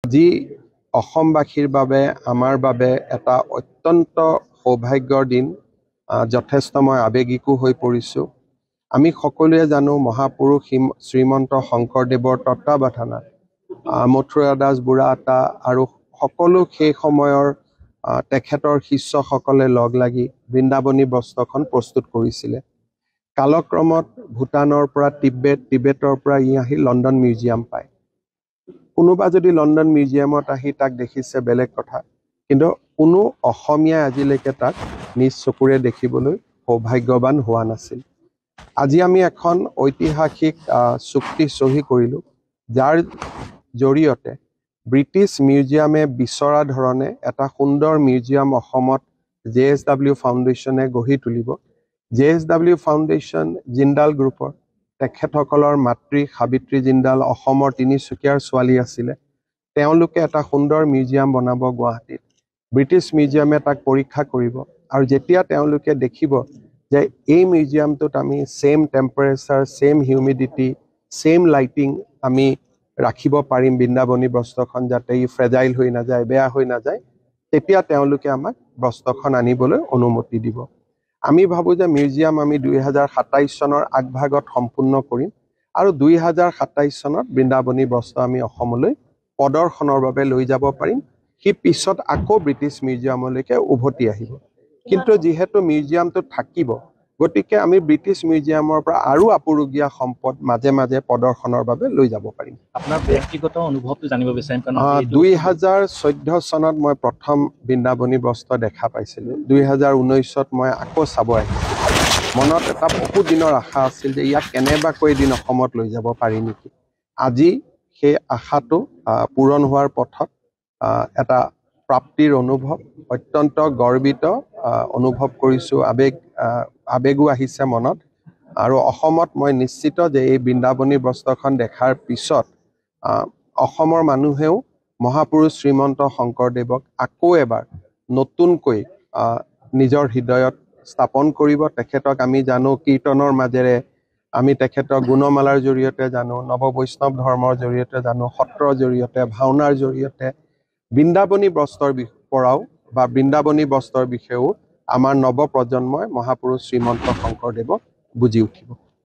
আজি অসমবাসীৰ বাবে আমাৰ বাবে এটা অত্যন্ত সৌভাগ্যৰ দিন। যথেষ্ট মই আৱেগিকো হৈ পৰিছোঁ। আমি সকলোৱে জানো মহাপুৰুষ শ্ৰীমন্ত শংকৰদেৱৰ তত্বাৱধানত মথুৰা দাস বুঢ়াআতা আৰু সকলো সেই সময়ৰ তেখেতৰ শিষ্যসকলে লগ লাগি বৃন্দাবনী বস্ত্ৰখন প্ৰস্তুত কৰিছিলে। কালক্ৰমত ভূটানৰ পৰা টিবেটৰ পৰা ই আহি লণ্ডন মিউজিয়াম পায়। কোনোবা যদি লণ্ডন মিউজিয়ামত আহি তাক দেখিছে বেলেগ কথা, কিন্তু কোনো অসমীয়াই আজিলৈকে তাক নিজ চকুৰে দেখিবলৈ সৌভাগ্যৱান হোৱা নাছিল। আজি আমি এখন ঐতিহাসিক চুক্তি চহী কৰিলোঁ, যাৰ জৰিয়তে ব্ৰিটিছ মিউজিয়ামে বিচৰা ধৰণে এটা সুন্দৰ মিউজিয়াম অসমত JSW ফাউণ্ডেশ্যনে গঢ়ি তুলিব। JSW ফাউণ্ডেশ্যন জিন্দাল গ্ৰুপৰ তেখেতসকলৰ মাতৃ সাবিত্ৰী জিন্দাল অসমৰ তিনিচুকীয়াৰ ছোৱালী আছিলে। তেওঁলোকে এটা সুন্দৰ মিউজিয়াম বনাব গুৱাহাটীত। ব্ৰিটিছ মিউজিয়ামে তাক পৰীক্ষা কৰিব আৰু যেতিয়া তেওঁলোকে দেখিব যে এই মিউজিয়ামটোত আমি same temperature, same humidity, same lighting আমি ৰাখিব পাৰিম বৃন্দাবনী বস্ত্ৰখন, যাতে ই ফ্ৰেজাইল হৈ নাযায়, বেয়া হৈ নাযায়, তেতিয়া তেওঁলোকে আমাক বস্ত্ৰখন আনিবলৈ অনুমতি দিব। আমি ভাবোঁ যে মিউজিয়াম আমি 2027 চনৰ আগভাগত সম্পূৰ্ণ কৰিম আৰু 2027 চনত বৃন্দাবনী বস্ত্ৰ আমি অসমলৈ প্ৰদৰ্শনৰ বাবে লৈ যাব পাৰিম। সি পিছত আকৌ ব্ৰিটিছ মিউজিয়ামলৈকে উভতি আহিব। কিন্তু যিহেতু মিউজিয়ামটো থাকিব, গতিকে আমি ব্ৰিটিছ মিউজিয়ামৰ পৰা আৰু আপুৰুগীয়া সম্পদ মাজে মাজে প্ৰদৰ্শনৰ বাবে লৈ যাব পাৰিম। আপোনাৰ ব্যক্তিগত অনুভৱটো জানিব বিচাৰিম। 2014 চনত মই প্ৰথম বৃন্দাবনী বস্ত্ৰ দেখা পাইছিলোঁ। 2019ত মই আকৌ চাব আহিছিলোঁ। মনত এটা বহু দিনৰ আশা আছিল যে ইয়াক কেনেবাকৈ এদিন অসমত লৈ যাব পাৰি নেকি। আজি সেই আশাটো পূৰণ হোৱাৰ পথত এটা প্ৰাপ্তিৰ অনুভৱ, অত্যন্ত গৰ্বিত অনুভৱ কৰিছোঁ। আৱেগো আহিছে মনত। আৰু অসমত মই নিশ্চিত যে এই বৃন্দাবনী বস্ত্ৰখন দেখাৰ পিছত অসমৰ মানুহেও মহাপুৰুষ শ্ৰীমন্ত শংকৰদেৱক আকৌ এবাৰ নতুনকৈ নিজৰ হৃদয়ত স্থাপন কৰিব। তেখেতক আমি জানো কীৰ্তনৰ মাজেৰে, আমি তেখেতক গুণমালাৰ জৰিয়তে জানো, নৱবৈষ্ণৱ ধৰ্মৰ জৰিয়তে জানো, সত্ৰৰ জৰিয়তে, ভাওনাৰ জৰিয়তে। বৃন্দাবনী বস্ত্ৰৰ পৰাও বা বৃন্দাবনী বস্ত্ৰৰ বিষয়েও আমাৰ নৱপ্ৰজন্মই মহাপুৰুষ শ্ৰীমন্ত শংকৰদেৱক বুজি উঠিব।